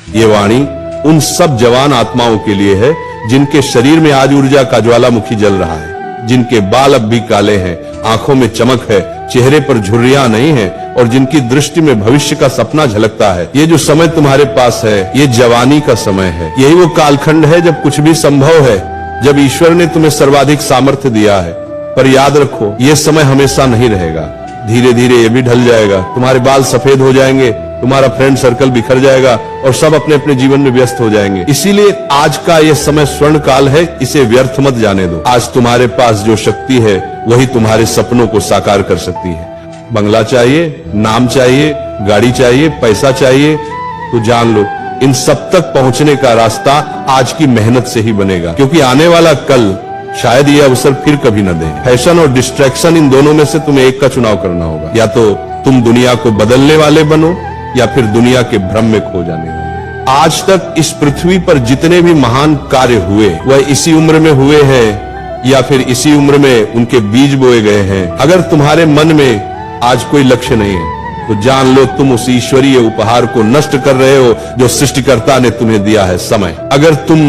ये वाणी उन सब जवान आत्माओं के लिए है जिनके शरीर में आज ऊर्जा का ज्वालामुखी जल रहा है, जिनके बाल अब भी काले हैं, आंखों में चमक है, चेहरे पर झुर्रियां नहीं है और जिनकी दृष्टि में भविष्य का सपना झलकता है। ये जो समय तुम्हारे पास है ये जवानी का समय है। यही वो कालखंड है जब कुछ भी संभव है, जब ईश्वर ने तुम्हें सर्वाधिक सामर्थ्य दिया है। पर याद रखो ये समय हमेशा नहीं रहेगा, धीरे धीरे ये भी ढल जाएगा। तुम्हारे बाल सफेद हो जाएंगे, तुम्हारा फ्रेंड सर्कल बिखर जाएगा और सब अपने अपने जीवन में व्यस्त हो जाएंगे। इसीलिए आज का ये समय स्वर्ण काल है, इसे व्यर्थ मत जाने दो। आज तुम्हारे पास जो शक्ति है वही तुम्हारे सपनों को साकार कर सकती है। बंगला चाहिए, नाम चाहिए, गाड़ी चाहिए, पैसा चाहिए, तो जान लो इन सब तक पहुंचने का रास्ता आज की मेहनत से ही बनेगा, क्योंकि आने वाला कल शायद ये अवसर फिर कभी न दे। फैशन और डिस्ट्रैक्शन, इन दोनों में से तुम्हें एक का चुनाव करना होगा। या तो तुम दुनिया को बदलने वाले बनो या फिर दुनिया के भ्रम में खो जाने वाले। आज तक इस पृथ्वी पर जितने भी महान कार्य हुए वह इसी उम्र में हुए हैं या फिर इसी उम्र में उनके बीज बोए गए हैं। अगर तुम्हारे मन में आज कोई लक्ष्य नहीं है तो जान लो तुम उस ईश्वरीय उपहार को नष्ट कर रहे हो जो सृष्टिकर्ता ने तुम्हें दिया है, समय। अगर तुम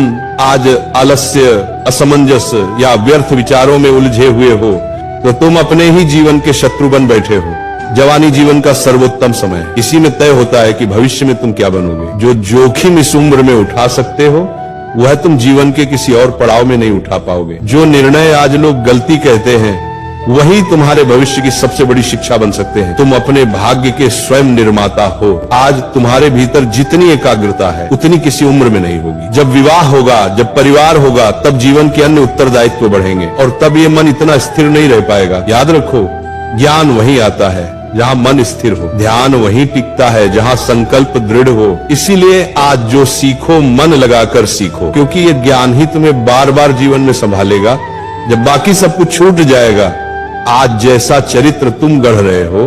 आज आलस्य, असमंजस या व्यर्थ विचारों में उलझे हुए हो तो तुम अपने ही जीवन के शत्रु बन बैठे हो। जवानी जीवन का सर्वोत्तम समय है, इसी में तय होता है कि भविष्य में तुम क्या बनोगे। जो जोखिम इस उम्र में उठा सकते हो वह तुम जीवन के किसी और पड़ाव में नहीं उठा पाओगे। जो निर्णय आज लोग गलती कहते हैं वही तुम्हारे भविष्य की सबसे बड़ी शिक्षा बन सकते हैं। तुम अपने भाग्य के स्वयं निर्माता हो। आज तुम्हारे भीतर जितनी एकाग्रता है उतनी किसी उम्र में नहीं होगी। जब विवाह होगा, जब परिवार होगा, तब जीवन के अन्य उत्तरदायित्व बढ़ेंगे और तब ये मन इतना स्थिर नहीं रह पाएगा। याद रखो ज्ञान वहीं आता है जहाँ मन स्थिर हो, ध्यान वहीं टिकता है जहाँ संकल्प दृढ़ हो। इसीलिए आज जो सीखो मन लगाकर सीखो, क्योंकि ये ज्ञान ही तुम्हें बार बार जीवन में संभालेगा। जब बाकी सब कुछ छूट जाएगा, आज जैसा चरित्र तुम गढ़ रहे हो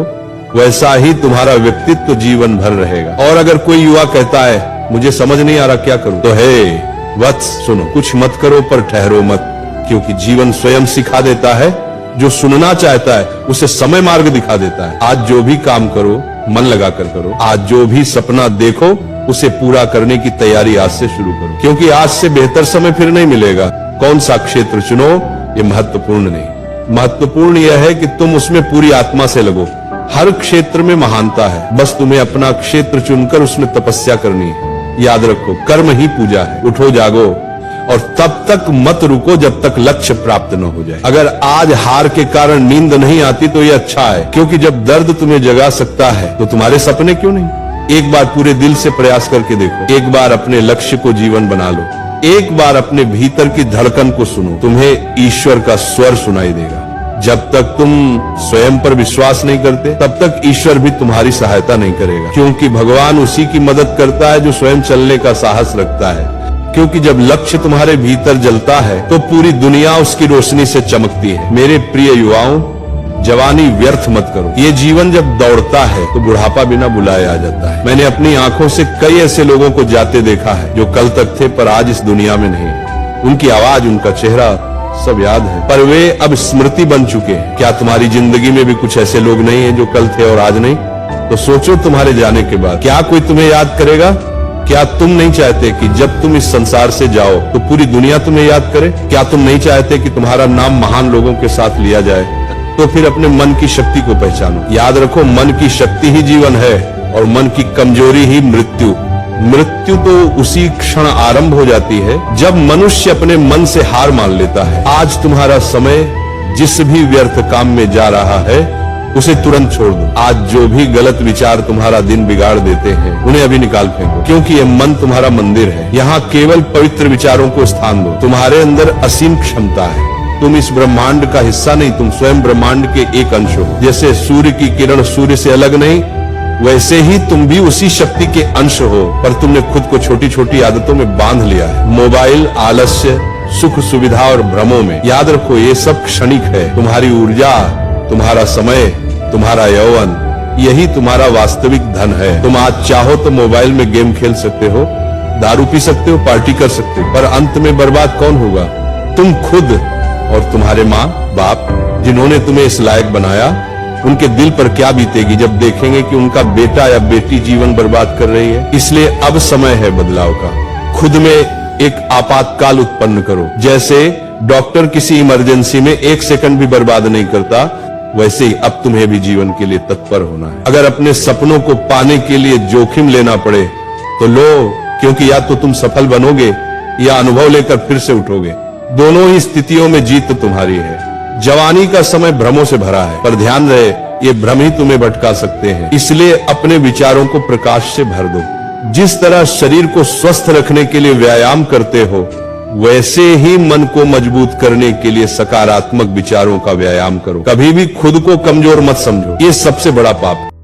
वैसा ही तुम्हारा व्यक्तित्व जीवन भर रहेगा। और अगर कोई युवा कहता है मुझे समझ नहीं आ रहा क्या करूं, तो हे वत्स सुनो, कुछ मत करो पर ठहरो मत, क्योंकि जीवन स्वयं सिखा देता है। जो सुनना चाहता है उसे समय मार्ग दिखा देता है। आज जो भी काम करो मन लगाकर करो। आज जो भी सपना देखो उसे पूरा करने की तैयारी आज से शुरू करो, क्योंकि आज से बेहतर समय फिर नहीं मिलेगा। कौन सा क्षेत्र चुनो ये महत्वपूर्ण नहीं, महत्वपूर्ण यह है कि तुम उसमें पूरी आत्मा से लगो। हर क्षेत्र में महानता है, बस तुम्हें अपना क्षेत्र चुनकर उसमें तपस्या करनी है। याद रखो कर्म ही पूजा है। उठो जागो और तब तक मत रुको जब तक लक्ष्य प्राप्त न हो जाए। अगर आज हार के कारण नींद नहीं आती तो ये अच्छा है, क्योंकि जब दर्द तुम्हें जगा सकता है तो तुम्हारे सपने क्यों नहीं। एक बार पूरे दिल से प्रयास करके देखो, एक बार अपने लक्ष्य को जीवन बना लो, एक बार अपने भीतर की धड़कन को सुनो, तुम्हें ईश्वर का स्वर सुनाई देगा। जब तक तुम स्वयं पर विश्वास नहीं करते तब तक ईश्वर भी तुम्हारी सहायता नहीं करेगा, क्योंकि भगवान उसी की मदद करता है जो स्वयं चलने का साहस रखता है। क्योंकि जब लक्ष्य तुम्हारे भीतर जलता है तो पूरी दुनिया उसकी रोशनी से चमकती है। मेरे प्रिय युवाओं, जवानी व्यर्थ मत करो। ये जीवन जब दौड़ता है तो बुढ़ापा बिना बुलाए आ जाता है। मैंने अपनी आंखों से कई ऐसे लोगों को जाते देखा है जो कल तक थे पर आज इस दुनिया में नहीं। उनकी आवाज, उनका चेहरा सब याद है, पर वे अब स्मृति बन चुके हैं। क्या तुम्हारी जिंदगी में भी कुछ ऐसे लोग नहीं हैं जो कल थे और आज नहीं? तो सोचो तुम्हारे जाने के बाद क्या कोई तुम्हें याद करेगा? क्या तुम नहीं चाहते कि जब तुम इस संसार से जाओ तो पूरी दुनिया तुम्हें याद करे? क्या तुम नहीं चाहते कि तुम्हारा नाम महान लोगों के साथ लिया जाए? तो फिर अपने मन की शक्ति को पहचानो। याद रखो मन की शक्ति ही जीवन है और मन की कमजोरी ही मृत्यु। मृत्यु तो उसी क्षण आरंभ हो जाती है जब मनुष्य अपने मन से हार मान लेता है। आज तुम्हारा समय जिस भी व्यर्थ काम में जा रहा है उसे तुरंत छोड़ दो। आज जो भी गलत विचार तुम्हारा दिन बिगाड़ देते हैं उन्हें अभी निकाल फेंको, क्योंकि ये मन तुम्हारा मंदिर है। यहाँ केवल पवित्र विचारों को स्थान दो। तुम्हारे अंदर असीम क्षमता है। तुम इस ब्रह्मांड का हिस्सा नहीं, तुम स्वयं ब्रह्मांड के एक अंश हो। जैसे सूर्य की किरण सूर्य से अलग नहीं, वैसे ही तुम भी उसी शक्ति के अंश हो, पर तुमने खुद को छोटी छोटी आदतों में बांध लिया है। मोबाइल, आलस्य, सुख सुविधा और भ्रमों में। याद रखो ये सब क्षणिक है। तुम्हारी ऊर्जा, तुम्हारा समय, तुम्हारा यौवन, यही तुम्हारा वास्तविक धन है। तुम आज चाहो तो मोबाइल में गेम खेल सकते हो, दारू पी सकते हो, पार्टी कर सकते हो, पर अंत में बर्बाद कौन होगा? तुम खुद और तुम्हारे माँ बाप, जिन्होंने तुम्हें इस लायक बनाया। उनके दिल पर क्या बीतेगी जब देखेंगे कि उनका बेटा या बेटी जीवन बर्बाद कर रही है। इसलिए अब समय है बदलाव का। खुद में एक आपातकाल उत्पन्न करो। जैसे डॉक्टर किसी इमरजेंसी में 1 सेकंड भी बर्बाद नहीं करता, वैसे ही अब तुम्हें भी जीवन के लिए तत्पर होना है। अगर अपने सपनों को पाने के लिए जोखिम लेना पड़े तो लो, क्योंकि या तो तुम सफल बनोगे या अनुभव लेकर फिर से उठोगे। दोनों ही स्थितियों में जीत तुम्हारी है। जवानी का समय भ्रमों से भरा है, पर ध्यान रहे ये भ्रम ही तुम्हें भटका सकते हैं। इसलिए अपने विचारों को प्रकाश से भर दो। जिस तरह शरीर को स्वस्थ रखने के लिए व्यायाम करते हो, वैसे ही मन को मजबूत करने के लिए सकारात्मक विचारों का व्यायाम करो। कभी भी खुद को कमजोर मत समझो, ये सबसे बड़ा पाप है।